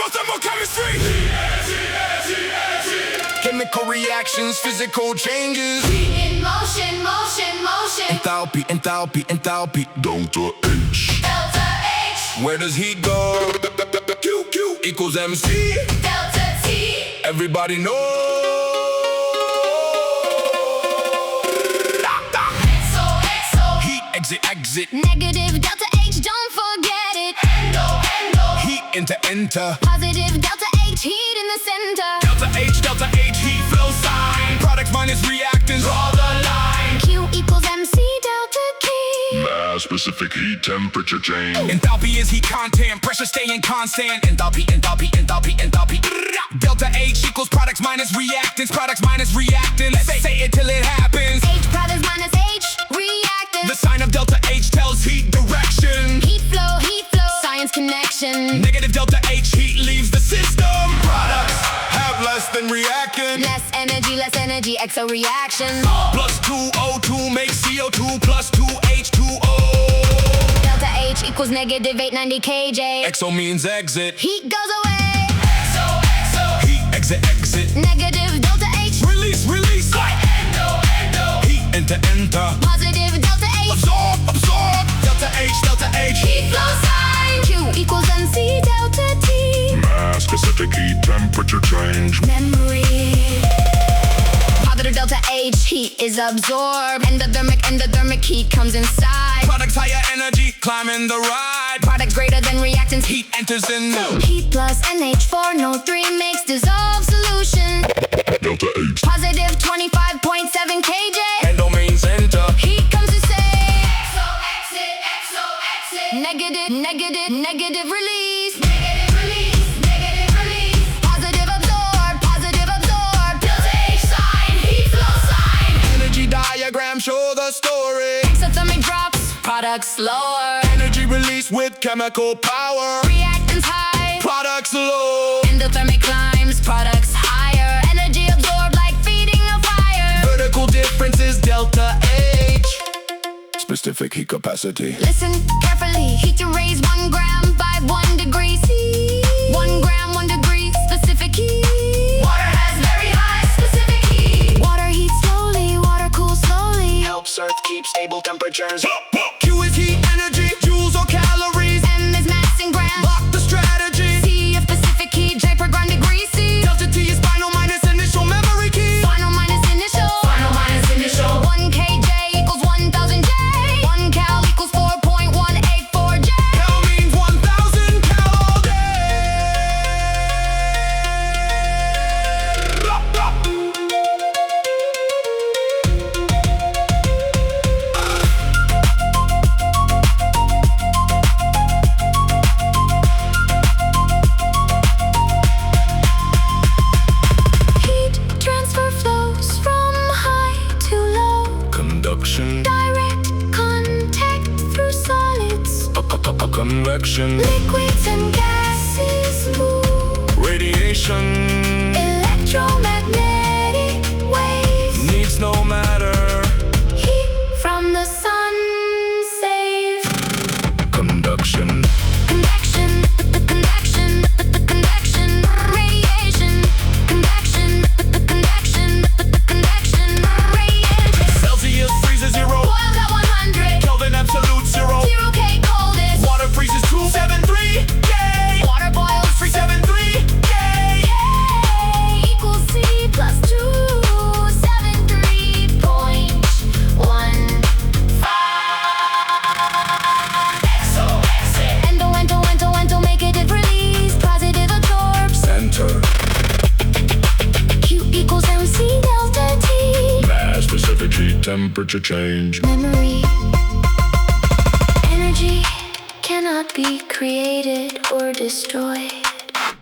thermochemistry. Chemical reactions, physical changes. Heat in motion, motion, motion. Enthalpy, enthalpy, enthalpy. Delta H. Delta H. Where does heat go? Q equals MC. Delta T. Everybody knows. Exit. Negative delta H, don't forget it. Endo. Heat enter. Positive delta H, heat in the center. Delta H, heat flow sign. Products minus reactants, draw the line. Q equals MC delta T. Mass specific heat temperature change. Enthalpy is heat content, pressure staying constant. Enthalpy. Delta H equals products minus reactants. Let's say it till it happens. H products minus H reactants. The sign of delta H tells heat direction. Heat flow, science connection. Negative delta H, heat leaves the system. Products have less than reactant. Less energy, exo reaction. Plus 2O2 makes CO2 plus 2H2O. Delta H equals negative 890 kJ. Exo means exit. Heat goes away. Exo. Heat exit. Negative delta H. Release. Endo. Heat enter. Positive delta H. Absorb. Delta H. Heat flow sign. Q equals MC delta T. Mass specific heat temperature change. Memory. Positive delta H, heat is absorbed. Endothermic heat comes inside. Products higher energy, climbing the ride. Product greater than reactants. Heat enters in. Heat plus NH4, no 3 makes dissolve solution. Delta H. Positive 25.7 kJ. Endo means enter. Heat comes to say exo exit. Negative release. Positive absorb. Delta H sign, heat flow sign. Energy diagram show the story. Exothermic drops, products slower. Energy release with chemical power. Reactants high, Products low. endothermic climbs, products higher. Energy absorbed like feeding a fire. Vertical difference is delta H. Specific heat capacity. Listen carefully. Heat to raise 1 gram by 1 degree C. 1 gram, 1 degree, specific heat. Water has very high specific heat. Water heats slowly, water cools slowly. Helps Earth keep stable temperatures. Q is heat energy, joules or calories. M is mass in grams. Block the strategy. C is specific heat, J per gram degree C. Delta T is final minus initial memory key. Final minus initial. 1 kJ equals 1000 J. 1 cal equals 4.184 J. Cal means 1000 cal all day. Heat transfer flows from high to low. Conduction, Direct contact through solids. convection, Liquids and gases move. radiation Electromagnetic waves. needs no matter. Heat from the sun save. Conduction, Convection. Radiation. Convection. Radiation. Celsius freezes 0. Boils at 100. Kelvin absolute 0. 0 K coldest. Water freezes 273 K. Water boils 373 K. K equals C plus 273.15. Exo exit. Endo, make it release. Positive absorbs. Center, Q equals MC delta T. Mass specific heat temperature change. Memory. Energy cannot be created or destroyed.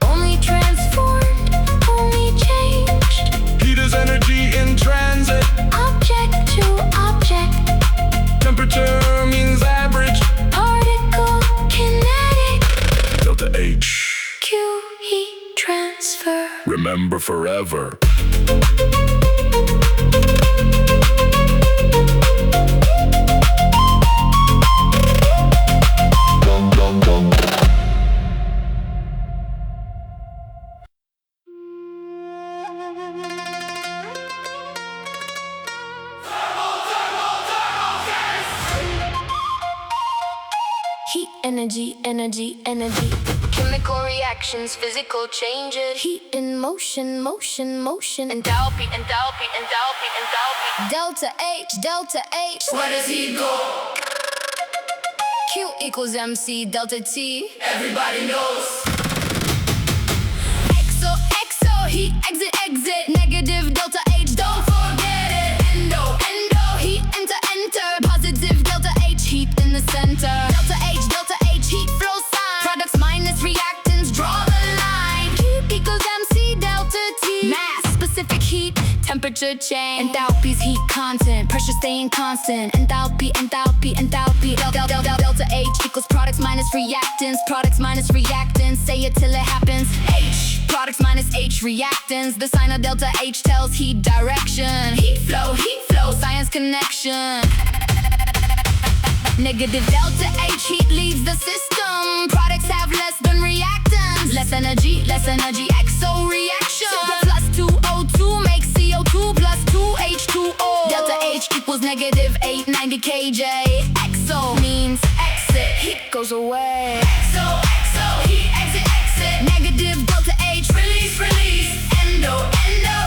Only transformed, only changed. heat is energy in transit. Object to object. Temperature means average. Particle kinetic. Delta H. Q heat transfer. Remember forever. Heat, energy, energy, energy. Chemical reactions, physical changes. Heat in motion, motion, motion. Enthalpy, enthalpy, enthalpy, enthalpy. Delta H, delta H. Where does he go? Q equals MC delta T. Everybody knows. Exo, exo, heat, exit, exit. Negative delta H, don't forget it. Endo, endo, heat, enter, enter. Positive delta H, heat in the center. Delta H, heat flow sign. Products minus reactants, draw the line. Q equals MC delta T. Mass, specific heat, temperature change. Enthalpy's heat content, pressure staying constant. Enthalpy, enthalpy, enthalpy. Delta H equals products minus reactants. Products minus reactants, say it till it happens. H, products minus H reactants. The sign of delta H tells heat direction. Heat flow, science connection. Negative delta H, heat leaves the system. Products have less than reactants. Less energy, exo reaction. Plus 2O2 makes CO2 plus 2H2O. Delta H equals negative 890 kJ. Exo means exit, heat goes away. Exo, heat, exit, exit. Negative delta H, Release. Endo,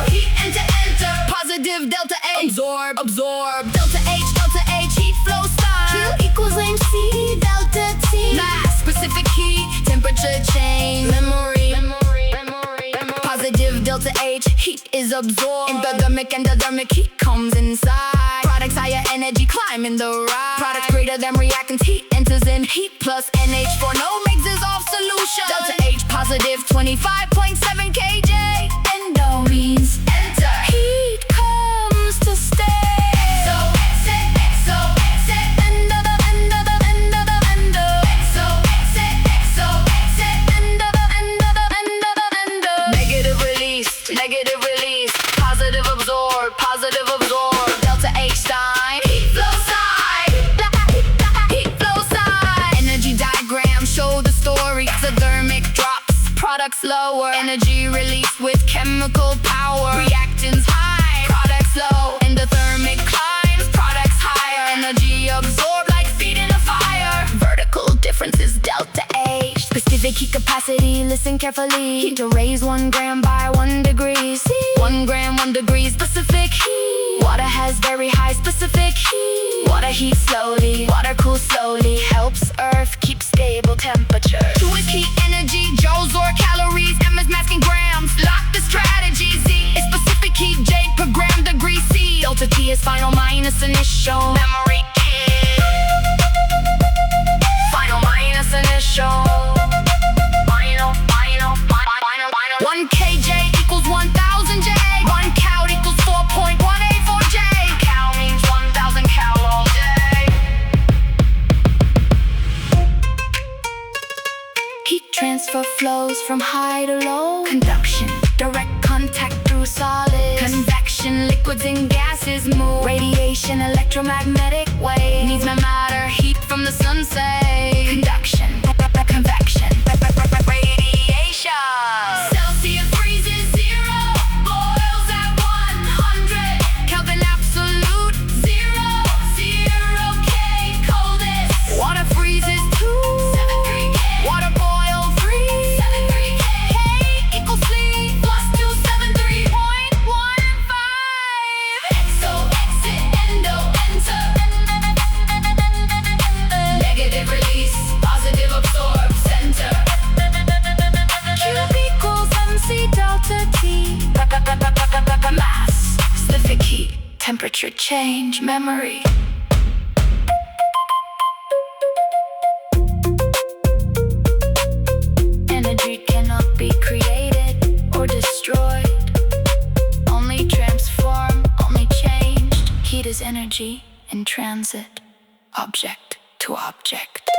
heat, enter, enter. positive delta H, Absorb. delta H, heat flow style. Q equals MC delta T. Mass, specific heat, temperature change. Memory. Positive delta H, heat is absorbed. Endothermic heat comes inside. Products higher energy, climbing the rise. Products greater than reactants, heat enters in. Heat plus NH4, no mix dissolve solution. Delta H positive 25.7 kJ. Endo means Enter. heat comes to stay. Exo, exit. Endo. Exo, exit. Endo. Negative release. Positive absorb. Delta H sign. Heat flow side. Heat flow sign. Energy diagram show the story. Exothermic drops, products lower. Energy released with chemical power. Reactants high, products low. Endothermic climbs, products higher. Energy absorbed like feet in a fire. Vertical difference is delta H. Specific heat capacity, listen carefully. Heat to raise 1 gram by 1 degree C. 1 gram, 1 degree, specific heat. Water has very high specific heat. Water heats slowly, water cools slowly. Helps Earth keep stable temperature. Q is heat energy, joules or calories. M is mass in grams, lock the strategy. Z is specific heat, J per gram degree C. Delta T is final minus initial. Memory kit. Final minus initial. Final. 1 kJ equals 1000 J. 1 cal equals 4.184 J. Cal means 1000 cal all day. Heat transfer flows from high to low. Conduction, direct contact through solids. Convection, liquids and gases move. Radiation, electromagnetic wave. Needs no matter, heat from the sun, say. Conduction, convection, radiation. Celsius freezes 0. Boils at 100. Kelvin absolute 0 K. Coldest. water freezes 2. 73 K. Water boil 3. 73 K. K equals 3 Plus 273. 0.15. Exo, exit. Endo, enter. Negative release. Positive absorb. Center. Q equals MC delta T. Mass, specific heat, temperature change, memory. Energy cannot be created or destroyed. Only transform, only changed. Heat is energy in transit, object to object.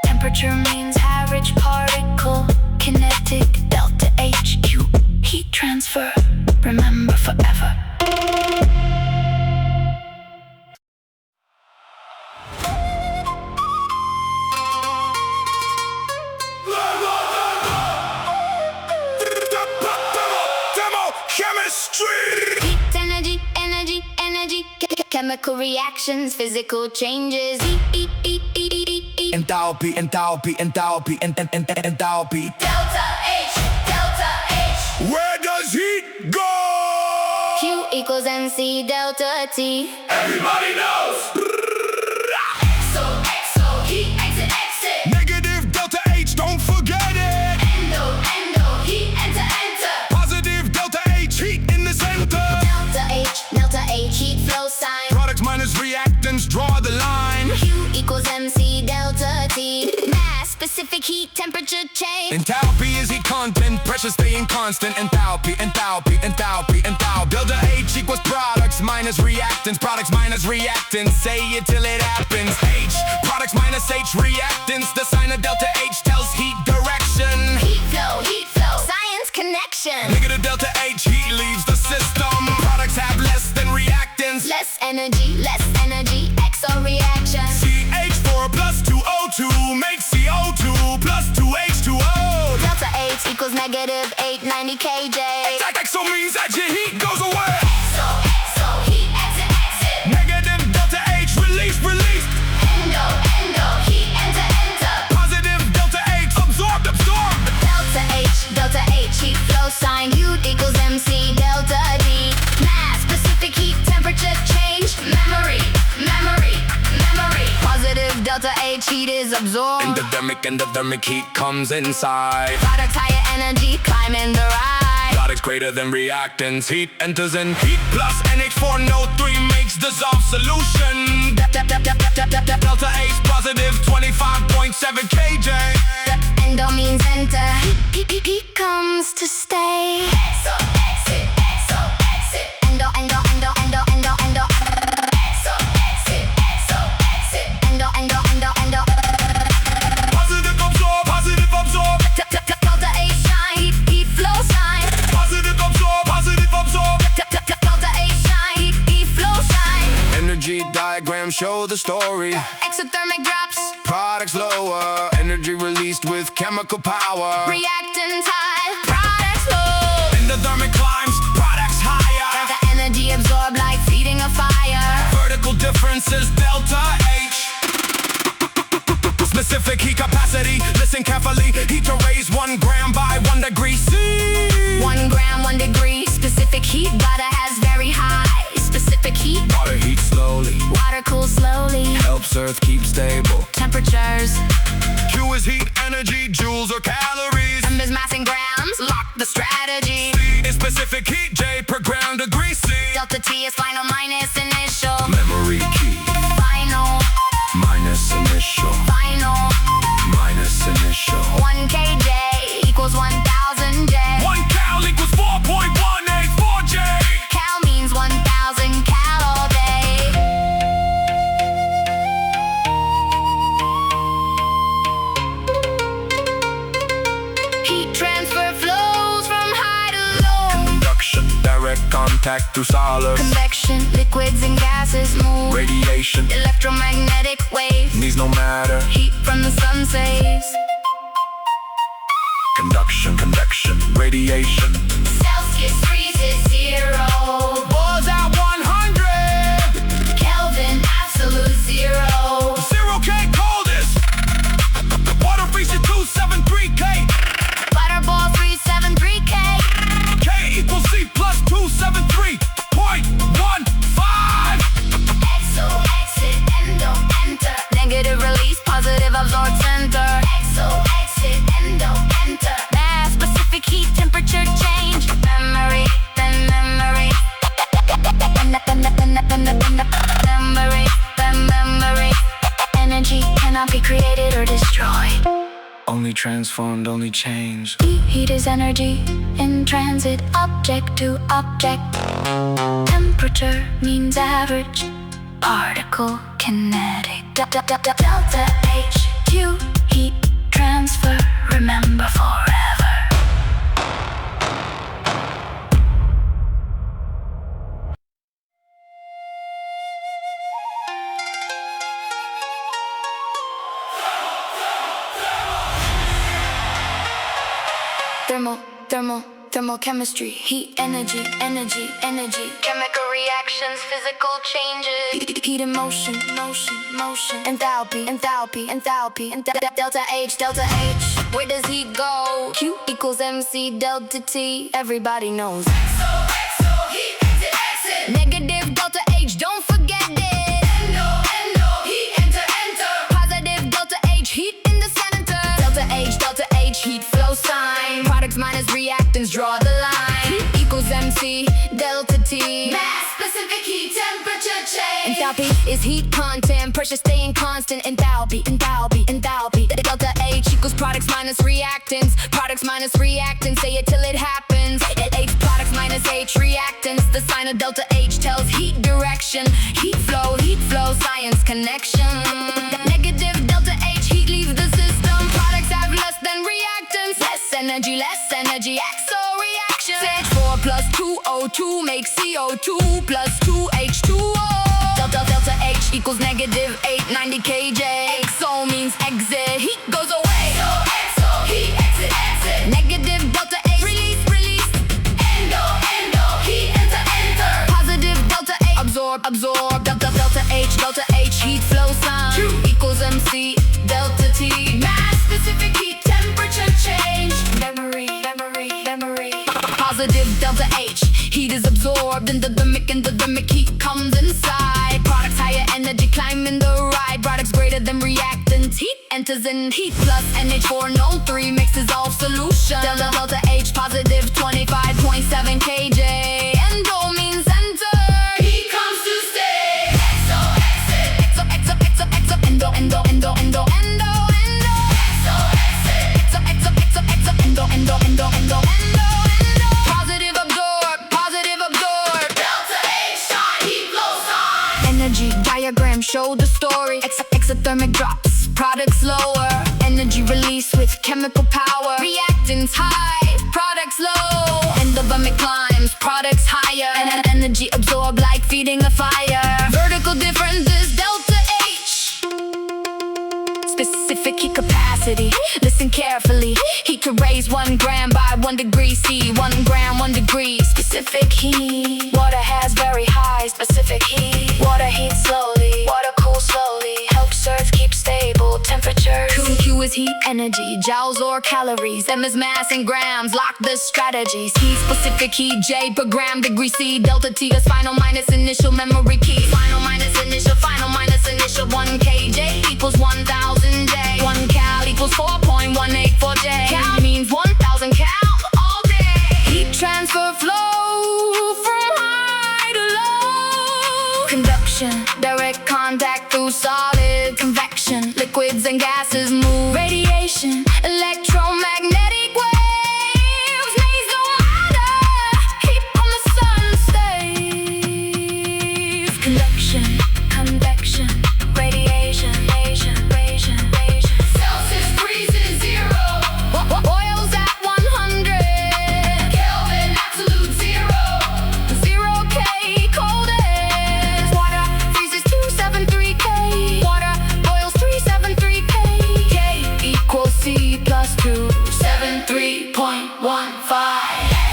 Temperature means average particle, kinetic, delta HQ. Heat transfer, remember forever. Thermochemistry. Heat, energy, chemical reactions, physical changes. enthalpy, enthalpy, enthalpy, enthalpy. Delta H, delta H. Where does heat go? Q equals MC delta T. Everybody knows. Exo, heat, exit, exit. Negative delta H, don't forget it. Endo, heat, enter. Positive delta H, heat in the center. Delta H, heat flow sign. Products minus reactants, draw the line. Q equals MC delta T. Mass, specific heat, temperature change. Enthalpy is heat content, pressure staying constant. Enthalpy, enthalpy, enthalpy, enthalpy. Delta H equals products minus reactants. Products minus reactants, say it till it happens. H, products minus H reactants. The sign of delta H tells heat direction. Heat flow, science connection. Negative delta H, heat leaves the system. Products have less than reactants. Less energy, XO reaction. CH4 plus 2O2 makes CO2 plus 2H2O. Delta H equals negative 890 kJ. Exo means that your heat goes away. Exo, heat, exit. Negative delta H, release. Endo, heat, enter. Positive delta H, absorbed. Delta H, heat flow sign. U equals MC delta D. Mass, specific heat, temperature change. Memory. Positive delta H, heat is absorbed. Endothermic heat comes inside. Products higher energy, climbing the ride. Products greater than reactants, heat enters in. Heat plus NH4NO3 makes dissolved solution. Delta H positive 25.7 kJ. Endo means enter. Heat comes to stay. Exo, exit. Endo. Exo, exit. Endo. Positive absorb. Delta H shine, heat flow sign. Positive absorb. Delta H shine, heat flow shine. Energy diagrams show the story. Exothermic drops, Products lower, energy released with chemical power. reactants high, products low. Endothermic climbs, products higher. Delta energy absorbed like feeding a fire. Vertical differences, delta H. Specific heat capacity, listen carefully. Heat to raise 1 gram by 1 degree C. 1 gram, 1 degree. Specific heat, butter has very high. Specific heat, Water heats slowly, water cools slowly. helps Earth keep stable. Temperatures, Q is heat, energy, joules or calories. M is mass in grams, lock the strategy. C is specific heat, J per gram degree C. Delta T is final minus initial. Memory key, Final, minus initial, final. minus initial. 1 kJ equals 1000 J. 1 cal equals 4.184 J. Cal means 1000 cal all day. Heat transfer flows from high to low. Conduction, direct contact through solids. Convection, liquids and gases move. Radiation, Electromagnetic waves, needs no matter. heat from the sun saves. Conduction, convection, radiation. Celsius freezes 0. Buzz at 100. Kelvin, absolute 0. 0 K coldest. Water freezes 273 K. Butterball 373 K. K equals C plus 273.15. Exo, exit, endo, enter. Negative release, positive absorb center. Exo, exit, endo, enter. Mass, specific heat, temperature change. Memory, then memory. Memory. Energy cannot be created or destroyed. Only transformed, only changed. Heat is energy in transit, object to object. Temperature means average, particle kinetic. Delta H, Q, heat transfer, remember forever. Thermochemistry, heat, energy, chemical reaction. reactions, physical changes. Heat and motion, motion, motion. Enthalpy, enthalpy, enthalpy, and delta H, delta H. Where does heat go? Q equals MC delta T. Everybody knows. XO, heat, exit. Negative delta H, don't forget it. ENDO, heat, enter. Positive delta H, heat in the center. Delta H, heat flow sign. Products minus reactants, draw the line. Heat equals MC delta T. Mass, specific heat, temperature change. Enthalpy is heat content, pressure staying constant. Enthalpy, enthalpy, enthalpy. Delta H equals products minus reactants. Products minus reactants, say it till it happens. H products minus H reactants. The sign of delta H tells heat direction. Heat flow, science connection. Negative delta H, heat leaves the system. Products have less than reactants. Less energy, XO reaction. CH4 plus 2O2 makes CO2 plus 2H2O. Delta H equals negative 890 kJ. XO means exit, heat goes away. XO, heat, exit. Negative delta H, release. ENDO, heat, enter. Positive delta H, absorb. Delta H, heat flow sign. Q equals MC delta T. Mass, specific heat, temperature change. Memory. Positive delta H, heat is absorbed in the thermic heat comes inside. Products higher energy climbing the ride. Products greater than reactants, heat enters in. Heat plus NH4 no 3 makes dissolve solution. Delta H positive 25.7 kJ. Endo means enter. Heat comes to stay. XO, exit. Endo. XO, exit. Endo. Positive absorb. Delta H, shine, heat flows on. Energy diagram show the story. Exothermic drops, products lower. Energy release with chemical power. Reactants high, products low. Endothermic climbs, products higher. And energy absorbed like feeding a fire. Vertical difference is delta H. Specific heat capacity, listen carefully. Heat can raise 1 gram by 1 degree C. 1 gram, 1 degree. Specific heat. Water has very high specific heat. Water heats slowly, water cools slowly. Helps Earth keep stable temperature. Q is heat energy, joules or calories. M is mass in grams, lock the strategies. Heat specific heat, J per gram, degree C. Delta T is final minus initial memory key. Final minus initial 1 kJ equals 1000 J. 1 cal equals 4.184 J. Cal means 1000 cal all day. Heat transfer flow from high to low. Conduction, direct contact through solid. Convection, liquids and gases move. Radiation, electromagnetic waves. Needs no matter. Heat from the sun stays. Conduction, convection, radiation. Celsius freezes 0. Boils at 100. Kelvin, absolute 0. 0 K coldest. Water freezes 273 K. Water boils 373 K. K equals C plus 273.15.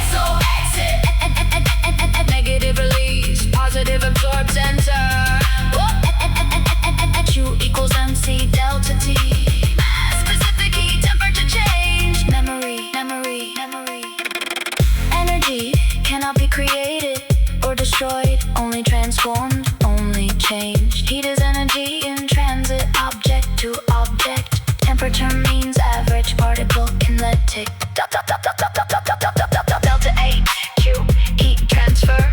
XO, exit. Negative release, positive absorbs enter. Q equals MC delta T. Mass, specific heat, temperature change. Memory. Energy cannot be created or destroyed, only transformed, only changed. Heat is energy in transit, object to object. Temperature means average particle kinetic. Delta H, Q, heat transfer.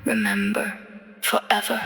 Remember, forever.